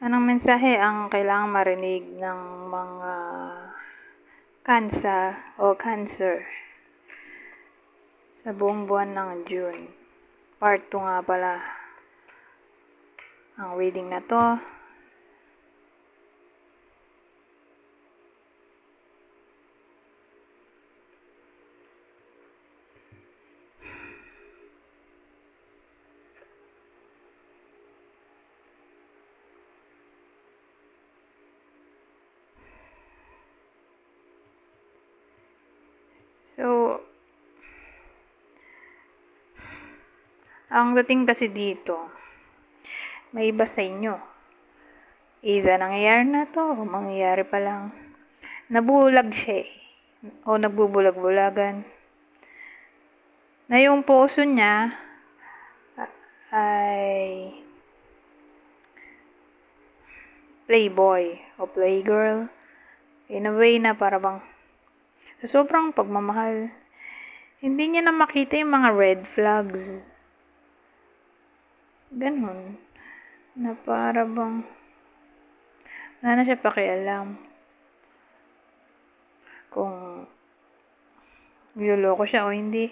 Anong mensahe ang kailangang marinig ng mga Cancer o Cancer sa buong buwan ng June? Part 2 nga pala ang reading na to. So, ang dating kasi dito, may iba sa inyo. Either nangyayari na to o mangyayari pa lang. Nabulag siya o nagbubulag-bulagan. Na yung puso niya ay playboy o playgirl. In a way na para bang sa sobrang pagmamahal, hindi niya na makita yung mga red flags. Ganon. Na para bang wala na siya pakialam kung niloloko siya o hindi.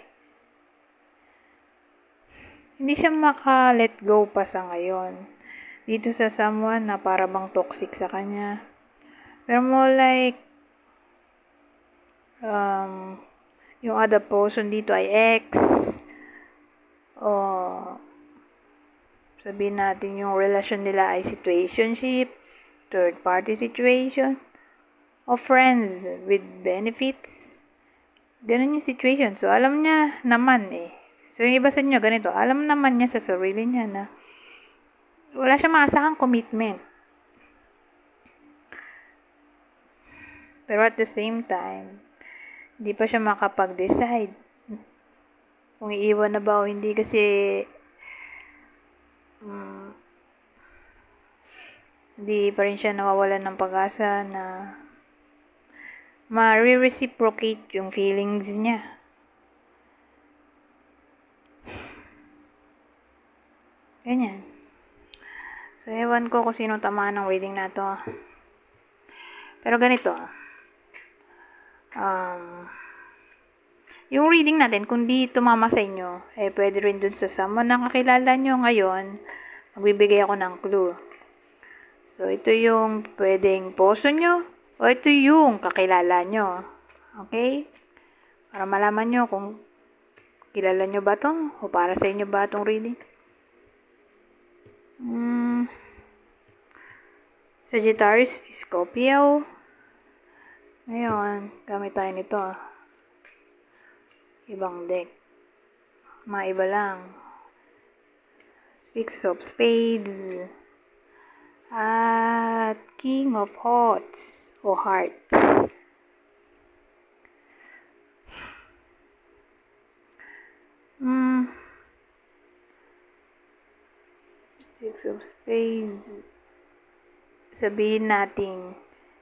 Hindi siya maka-let go pa sa ngayon. Dito sa someone na para bang toxic sa kanya. Pero more like, yung other person dito ay ex. O sabihin natin yung relasyon nila ay situationship, third party situation, o friends with benefits. Ganun yung situation. So, alam niya naman So, yung iba sa inyo, ganito, alam naman niya sa sarili niya na wala siyang maasahang commitment. Pero at the same time, hindi pa siya makapag-decide kung iiwan na ba o hindi kasi hindi pa rin siya nawawalan ng pag-asa na ma-reciprocate yung feelings niya. Ganyan. So, ewan ko kung sino tamaan ng reading na to. Pero ganito. Yung reading natin, kung di tumama sa inyo, pwede rin dun sa someone na kakilala nyo ngayon, magbibigay ako ng clue. So, ito yung pwedeng poso nyo, o ito yung kakilala nyo. Okay? Para malaman nyo kung kilala nyo ba to, o para sa inyo ba itong reading. Sagittarius, Scorpio. Ngayon, gamit tayo nito. Ibang deck. Maiba lang. Six of Spades. At King of Hearts o Hearts. Six of Spades. Sabihin natin,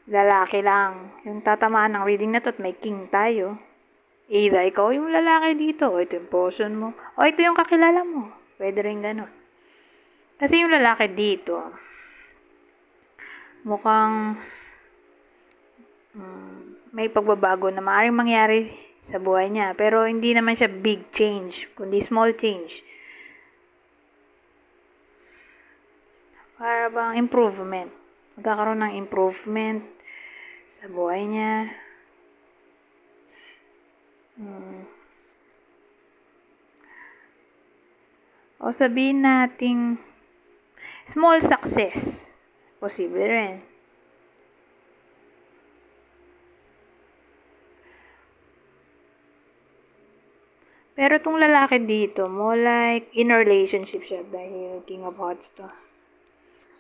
lalaki lang. Yung tatamaan ng reading na to at may king tayo. Either ikaw yung lalaki dito, o ito yung person mo, o ito yung kakilala mo. Pwede rin ganun. Kasi yung lalaki dito, mukhang may pagbabago na maaaring mangyari sa buhay niya. Pero hindi naman siya big change, kundi small change. Para bang improvement. Magkakaroon ng improvement sa buhay niya. O sabihin nating small success. Posible rin. Pero itong lalaki dito, more like in a relationship siya dahil King of Hearts to.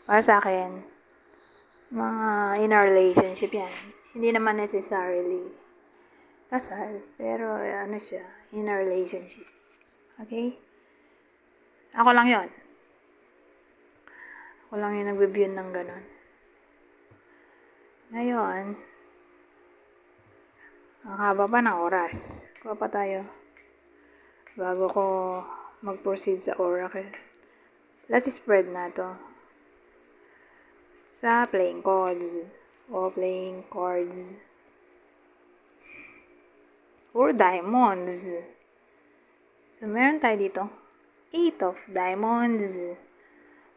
Para sa akin, mga in a relationship yan. Hindi naman necessarily kasal, pero ano siya, in a relationship. Okay? Ako lang yon. Ako lang yung nag-review ng ganun. Ngayon, ang haba pa ng oras. Kuha pa tayo bago ko mag-proceed sa oracle. Last spread na to. sa playing cards o playing cards or diamonds. So, meron tayo dito 8 of diamonds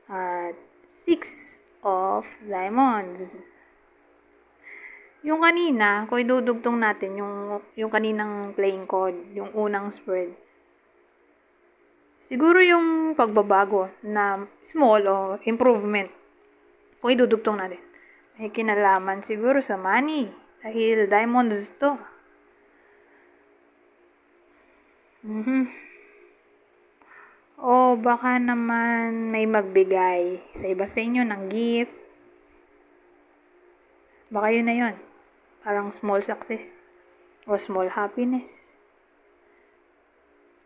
at 6 of diamonds. Yung kanina, kung idudugtong natin yung kaninang playing card, yung unang spread, siguro yung pagbabago na small o improvement, kung idudugtong natin, may kinalaman siguro sa money dahil diamonds to. O baka naman may magbigay sa iba sa inyo ng gift. Baka yun na yun. Parang small success o small happiness.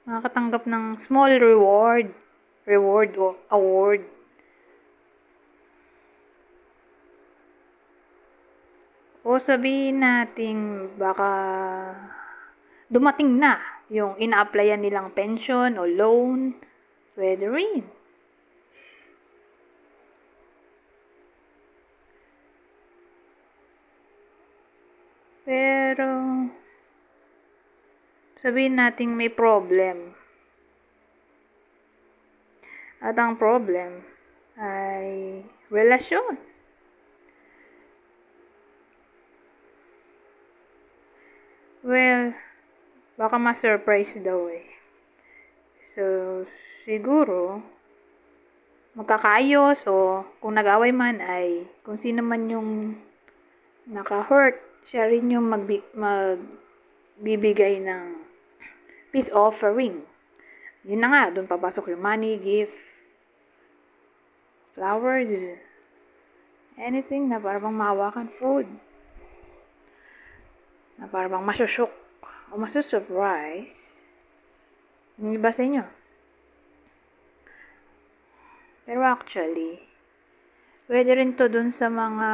Makakatanggap ng small reward o award. O sabihin natin baka dumating na yung ina-applyan nilang pension o loan. Pwede rin. Pero, sabihin natin may problem. At ang problem ay relasyon. Well, baka ma-surprise daw eh. So, siguro, magkakaayos o kung nag-away man ay kung sino man yung naka-hurt, siya rin yung magbibigay ng peace offering. Yun na nga, doon papasok yung money, gift, flowers, anything na parang mahawakan, food, na parang masyusyok o masusurprise yung iba sa inyo. Pero actually, pwede rin to dun sa mga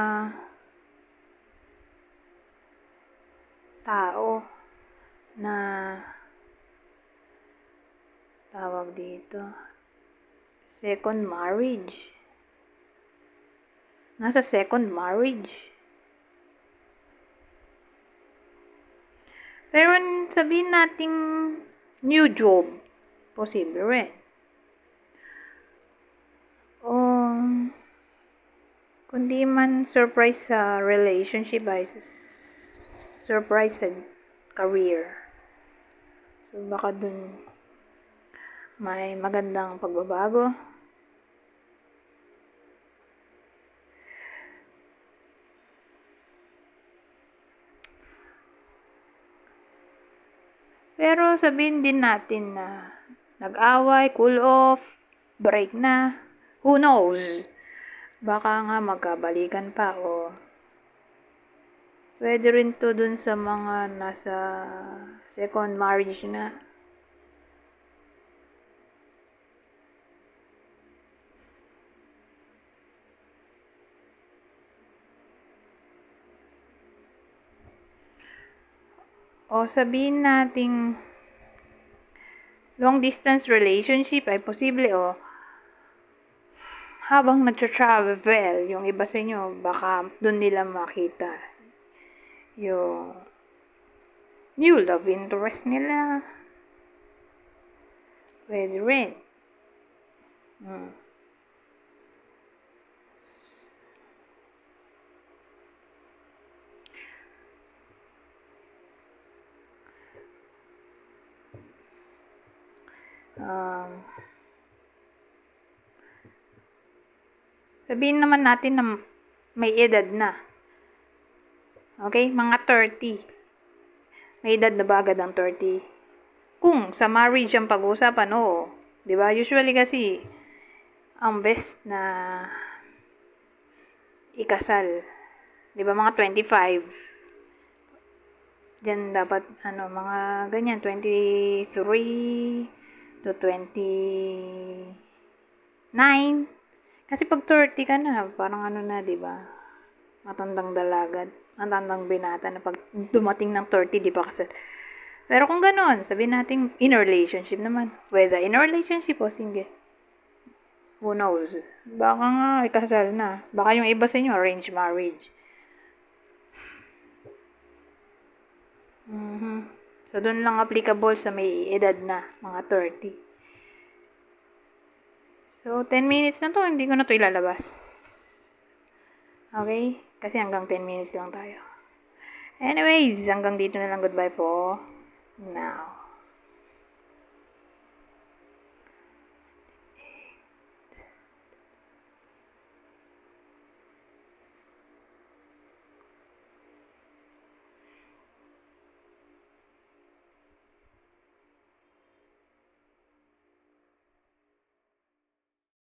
tao na tawag dito second marriage. Nasa second marriage. Pero sabihin nating new job, posible rin. O kundi man surprise sa relationship ay surprise sa career. So, baka dun may magandang pagbabago. Pero sabihin din natin na nag-away, cool off, break na. Who knows? Baka nga magkabalikan pa o pwede rin to dun sa mga nasa second marriage na. O sabihin nating long distance relationship ay posible o habang nag-travel yung iba sa inyo, baka dun nila makita yung new love interest nila. Pwede rin. Sabihin naman natin na may edad na. Okay? Mga 30. May edad na ba agad ang 30? Kung sa marriage ang pag-uusapan, oo. Diba? Usually kasi, ang best na ikasal. Diba? Mga 25. Diyan dapat, mga ganyan, 23 to 29. Kasi pag 30 ka na, parang na, diba? Matandang dalaga, matandang binata na pag dumating ng 30, di ba kasal? Pero kung gano'n, sabihin natin in a relationship naman. Whether in a relationship o single. Who knows? Baka nga ikasal na. Baka yung iba sa inyo, arranged marriage. So, doon lang applicable sa may edad na, mga 30. So, 10 minutes na to, hindi ko na to ilalabas. Okay? Kasi hanggang 10 minutes lang tayo. Anyways, hanggang dito na lang. Goodbye po. Now.